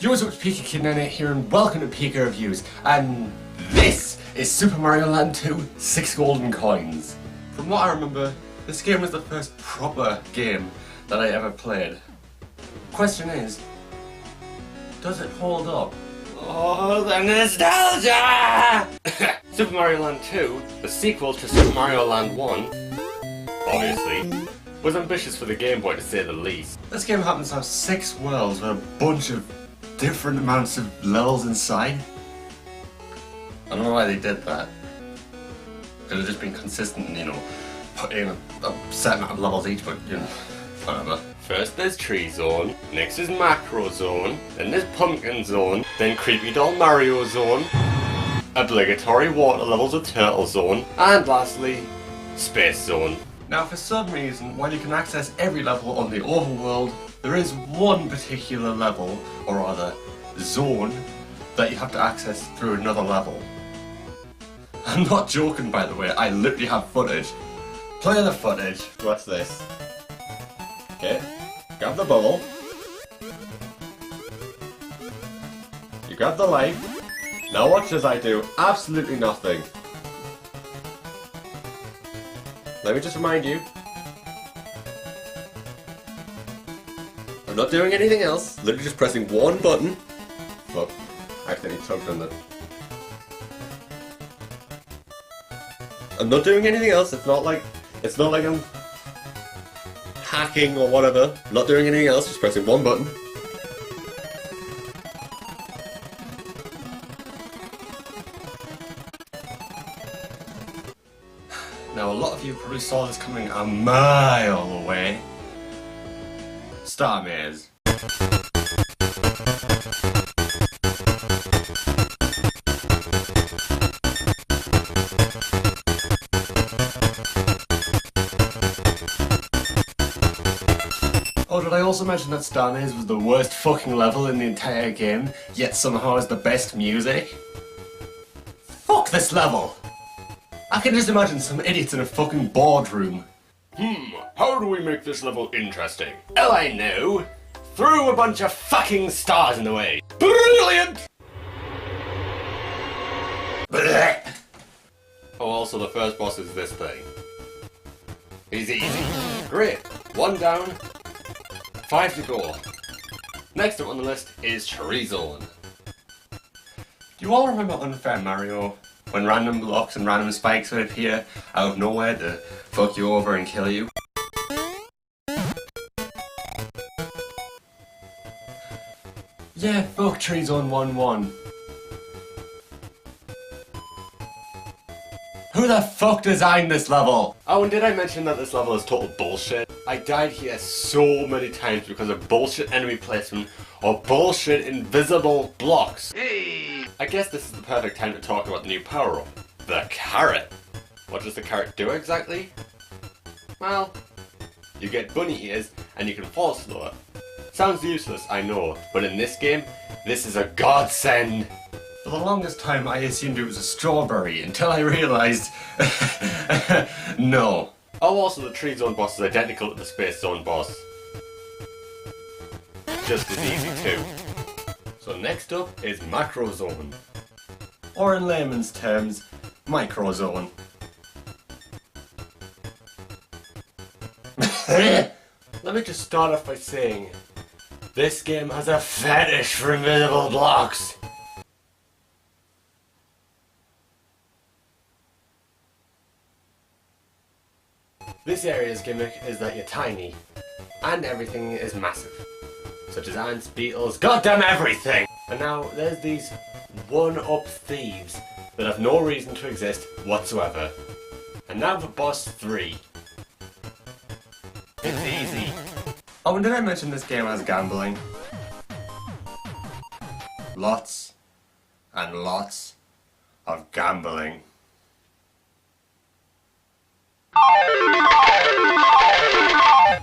Yo, what's up, Pikakid98 here, and welcome to Pika Reviews, and this is Super Mario Land 2 6 Golden Coins. From what I remember, this game was the first proper game that I ever played. Question is, does it hold up? Oh, the nostalgia! Super Mario Land 2, the sequel to Super Mario Land 1, obviously, was ambitious for the Game Boy to say the least. This game happens to have 6 worlds with a bunch of different amounts of levels inside. I don't know why they did that. Could have just been consistent and, you know, put in a set amount of levels each, but, you know, whatever. First there's Tree Zone, next is Macro Zone, then there's Pumpkin Zone, then Creepy Doll Mario Zone, obligatory water levels with Turtle Zone, and lastly, Space Zone. Now for some reason, while you can access every level on the overworld, there is one particular level, or rather, zone, that you have to access through another level. I'm not joking, by the way, I literally have footage. Play the footage. What's this? Okay, grab the bubble. You grab the life. Now watch as I do absolutely nothing. Let me just remind you, I'm not doing anything else, literally just pressing one button. Look, I accidentally tugged on that. I'm not doing anything else, it's not like I'm hacking or whatever. I'm not doing anything else, just pressing one button. Now a lot of you probably saw this coming a mile away. Star Maze. Oh, did I also mention that Star Maze was the worst fucking level in the entire game, yet somehow has the best music? Fuck this level! I can just imagine some idiots in a fucking boardroom. How do we make this level interesting? Oh, I know! Throw a bunch of fucking stars in the way! Brilliant! Blech. Oh, also the first boss is this thing. He's easy. Great. 1 down, 5 to go. Next up on the list is Tree Zone. Do you all remember Unfair Mario? When random blocks and random spikes would appear out of nowhere to fuck you over and kill you. Yeah, fuck Tree Zone 1-1. Who the fuck designed this level? Oh, and did I mention that this level is total bullshit? I died here so many times because of bullshit enemy placement or bullshit invisible blocks. Hey! I guess this is the perfect time to talk about the new power-up, the carrot. What does the carrot do exactly? Well, you get bunny ears and you can fall slower. Sounds useless, I know, but in this game, this is a godsend. For the longest time I assumed it was a strawberry until I realised no. Oh, also the Tree Zone boss is identical to the Space Zone boss. Just as easy too. So next up is Macro Zone. Or in layman's terms, Micro Zone. Let me just start off by saying, this game has a fetish for invisible blocks. This area's gimmick is that you're tiny, and everything is massive. Such as ants, beetles, goddamn everything! And now there's these one-up thieves that have no reason to exist whatsoever. And now for boss 3. It's easy. Oh, and did I mention this game has gambling? Lots and lots of gambling.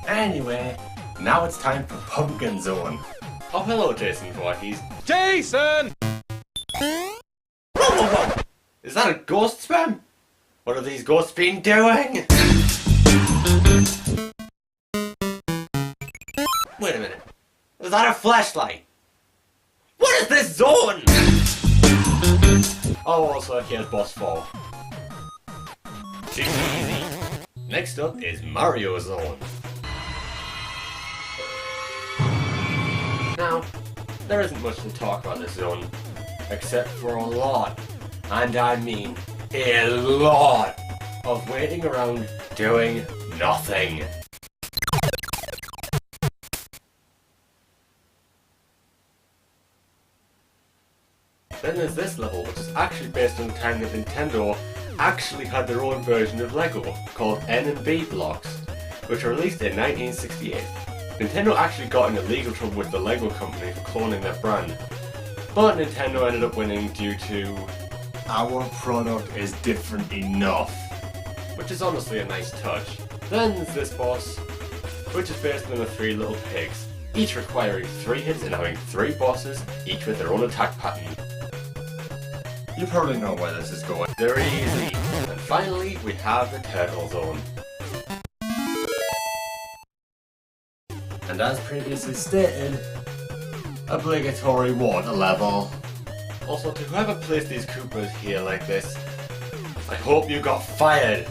Anyway, now it's time for Pumpkin Zone. Oh, hello, Jason Voorhees. Jason! Whoa, whoa, whoa! Is that a ghost spam? What have these ghosts been doing? Wait a minute. Was that a flashlight? What is this zone? Oh, also here's boss 4. Easy. Next up is Mario Zone. Now, there isn't much to talk about this zone, except for a lot, and I mean a lot, of waiting around doing nothing. Then there's this level, which is actually based on the time that Nintendo actually had their own version of Lego, called N and B blocks, which were released in 1968. Nintendo actually got into legal trouble with the Lego company for cloning their brand, but Nintendo ended up winning due to our product is different enough, which is honestly a nice touch. Then there's this boss, which is based on the 3 little pigs, each requiring 3 hits and having 3 bosses, each with their own attack pattern. You probably know where this is going. They're easy. And finally, we have the Turtle Zone. And as previously stated, obligatory water level. Also, to whoever placed these Koopas here like this, I hope you got fired.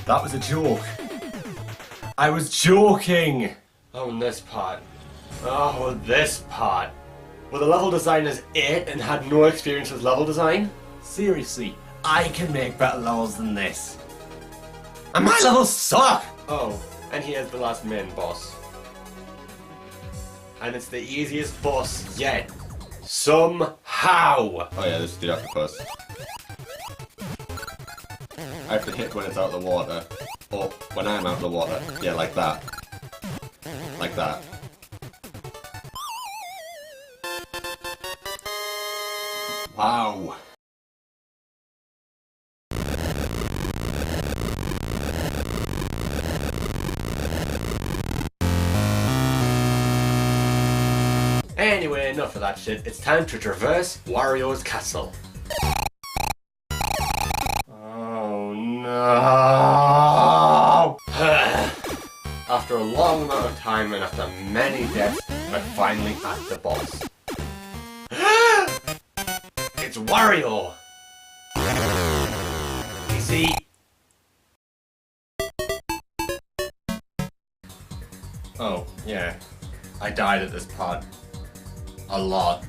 That was a joke. I was joking! Oh, and this part. Oh, this part. Were the level designers 8 and had no experience with level design? Seriously, I can make better levels than this. And my levels suck! Oh, and here's the last main boss. And it's the easiest boss yet. Somehow! Oh yeah, this is the octopus. I have to hit when it's out of the water. Or when I'm out of the water. Yeah, like that. Like that. Wow. Anyway, enough of that shit. It's time to traverse Wario's castle. Oh no! After a long amount of time and after many deaths, we're finally at the boss. It's Wario! You see? Oh, yeah. I died at this part. A lot.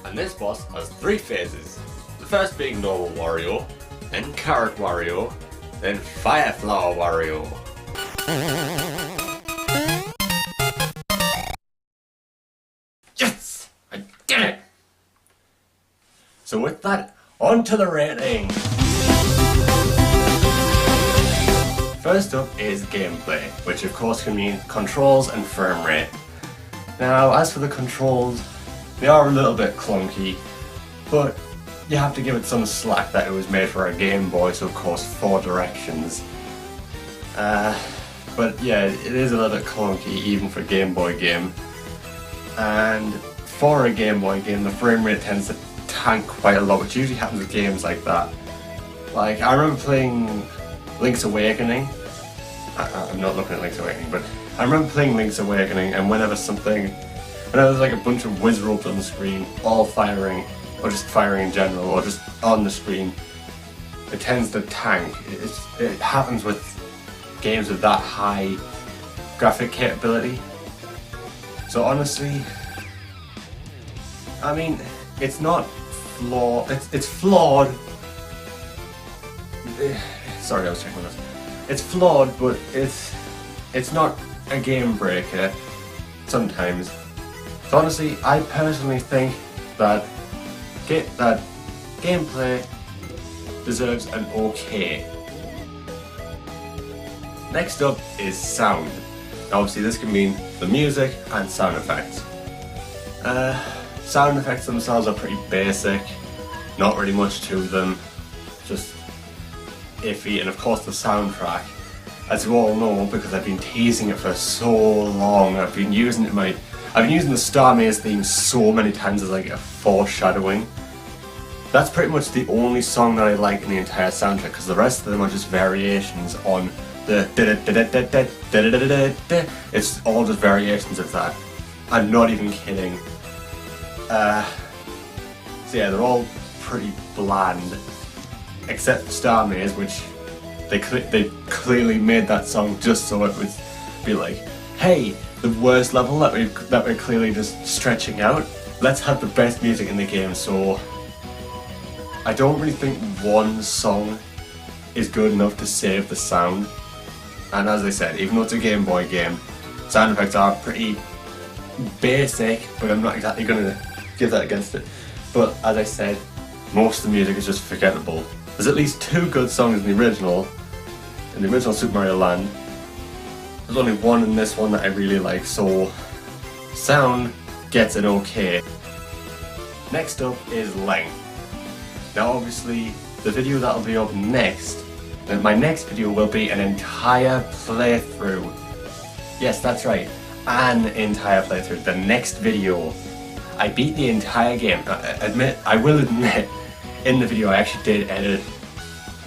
And this boss has 3 phases. The first being normal Wario, then Carrot Wario, then Fire Flower Wario. Yes! I did it! So with that, on to the rating! First up is gameplay, which of course can mean controls and frame rate. Now, as for the controls, they are a little bit clunky, but you have to give it some slack that it was made for a Game Boy, so of course 4 directions. But yeah, it is a little bit clunky even for a Game Boy game. And for a Game Boy game, the frame rate tends to tank quite a lot, which usually happens with games like that. Like, I remember playing Link's Awakening. I'm not looking at Link's Awakening, but I remember playing Link's Awakening, and whenever there's like a bunch of Wizzrobes on the screen, all firing, or just firing in general, or just on the screen, it tends to tank. It happens with games with that high graphic capability. So honestly, I mean, it's not flawed. It's flawed. Sorry, I was checking this. It's flawed, but it's not a game breaker. Sometimes. So honestly, I personally think that gameplay deserves an okay. Next up is sound. Now obviously this can mean the music and sound effects. Sound effects themselves are pretty basic, not really much to them, just iffy, and of course the soundtrack, as you all know, because I've been teasing it for so long. I've been using the Star Maze theme so many times as like a foreshadowing. That's pretty much the only song that I like in the entire soundtrack, because the rest of them are just variations on the it's all just variations of that. I'm not even kidding. So yeah, they're all pretty bland, except for Star Maze, which they clearly made that song just so it would be like, hey, the worst level that we're clearly just stretching out, let's have the best music in the game. So I don't really think one song is good enough to save the sound. And as I said, even though it's a Game Boy game, sound effects are pretty basic, but I'm not exactly going to give that against it. But as I said, most of the music is just forgettable. There's at least 2 good songs in the original Super Mario Land. There's only one in this one that I really like, so sound gets an okay. Next up is length. Now obviously the video that'll be up next, my next video will be an entire playthrough. Yes, that's right, an entire playthrough. The next video, I beat the entire game. I will admit, in the video I actually did edit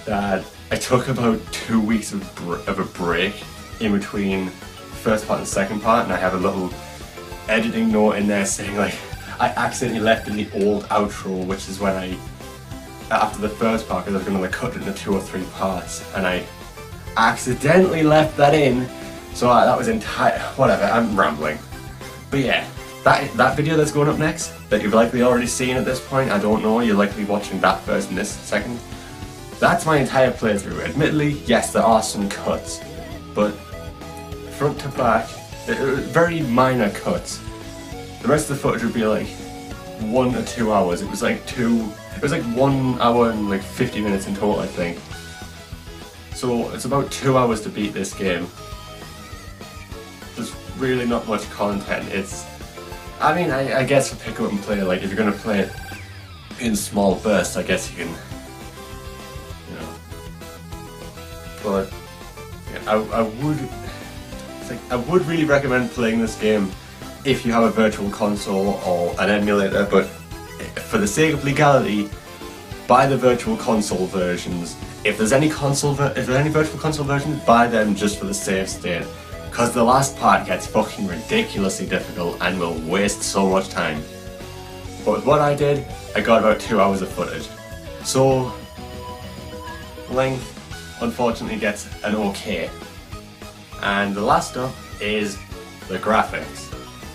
that I took about 2 weeks of a break in between the first part and the second part, and I have a little editing note in there saying like, I accidentally left in the old outro, which is when after the first part, because I was going to like cut it into 2 or 3 parts, and I accidentally left that in, so that was whatever, I'm rambling. But yeah, that video that's going up next, that you've likely already seen at this point, I don't know, you're likely watching that first and this second, that's my entire playthrough. Admittedly, yes, there are some cuts, but front to back, very minor cuts. The rest of the footage would be like 1 or 2 hours. It was like 1 hour and like 50 minutes in total, I think. So it's about 2 hours to beat this game. There's really not much content. I mean, I guess for pick up and play, like if you're gonna play it in small bursts, I guess you can, you know. But yeah, I would really recommend playing this game if you have a virtual console or an emulator, but for the sake of legality, buy the virtual console versions. If there's any virtual console versions, buy them just for the save state, because the last part gets fucking ridiculously difficult and will waste so much time. But with what I did, I got about 2 hours of footage. So length unfortunately gets an okay. And the last up is the graphics.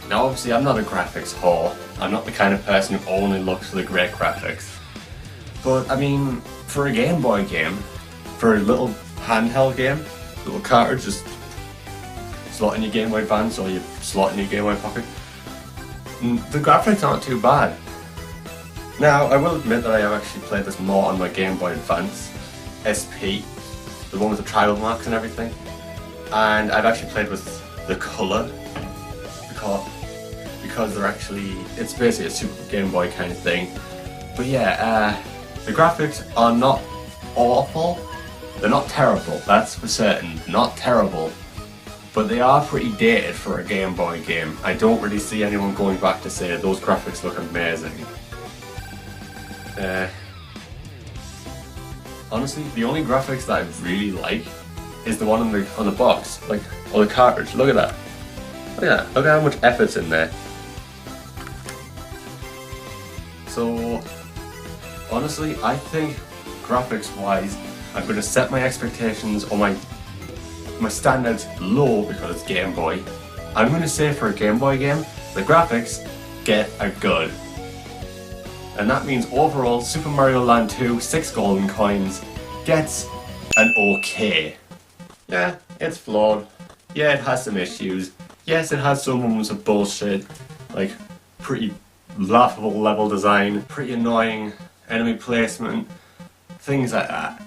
Now obviously I'm not a graphics whore, I'm not the kind of person who only looks for the great graphics. But I mean, for a Game Boy game, for a little handheld game, little cartridge, just slot in your Game Boy Advance or you slot in your Game Boy Pocket, the graphics aren't too bad. Now I will admit that I have actually played this more on my Game Boy Advance SP, the one with the tribal marks and everything, and I've actually played with the colour, because they're actually, it's basically a Super Game Boy kind of thing. But yeah, the graphics are not awful, they're not terrible, that's for certain, not terrible, but they are pretty dated for a Game Boy game. I don't really see anyone going back to say those graphics look amazing. Honestly, the only graphics that I really like is the one on the box, like, or the cartridge. Look at that. Look at that. Look at how much effort's in there. So, honestly, I think graphics-wise, I'm going to set my expectations or my standards low because it's Game Boy. I'm going to say for a Game Boy game, the graphics get a good. And that means overall, Super Mario Land 2, 6 golden coins, gets an okay. Yeah, it's flawed. Yeah, it has some issues. Yes, it has some moments of bullshit, like pretty laughable level design, pretty annoying enemy placement, things like that.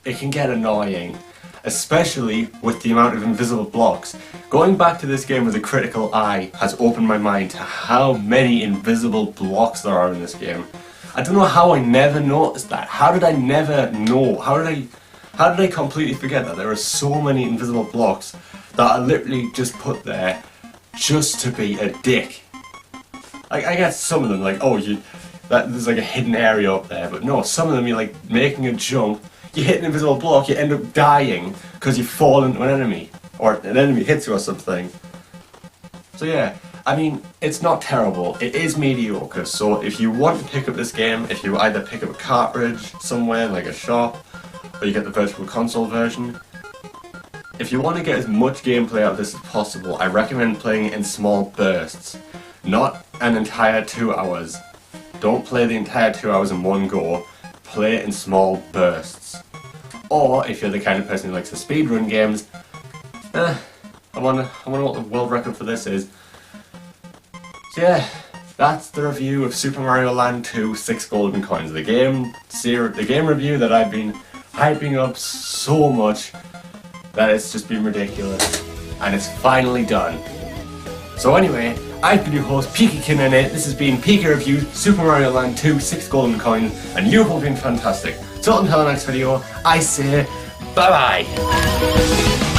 It can get annoying, especially with the amount of invisible blocks. Going back to this game with a critical eye has opened my mind to how many invisible blocks there are in this game. I don't know how I never noticed that. How did I never know? How did I completely forget that there are so many invisible blocks that are literally just put there just to be a dick? I guess some of them, like, oh, there's like a hidden area up there, but no, some of them you're like making a jump, you hit an invisible block, you end up dying because you fall into an enemy, or an enemy hits you or something. So yeah, I mean, it's not terrible, it is mediocre, so if you want to pick up this game, if you either pick up a cartridge somewhere, like a shop, or you get the Virtual Console version, if you want to get as much gameplay out of this as possible, I recommend playing it in small bursts. Not an entire 2 hours. Don't play the entire 2 hours in one go, play it in small bursts. Or, if you're the kind of person who likes to speedrun games, I wonder what the world record for this is. So yeah, that's the review of Super Mario Land 2 6 Golden Coins. The game review that I've been hyping up so much that it's just been ridiculous. And it's finally done. So anyway, I've been your host, Pikakid98. This has been Pika Review, Super Mario Land 2 6 Golden Coins, and you've all been fantastic. So until the next video, I say bye bye.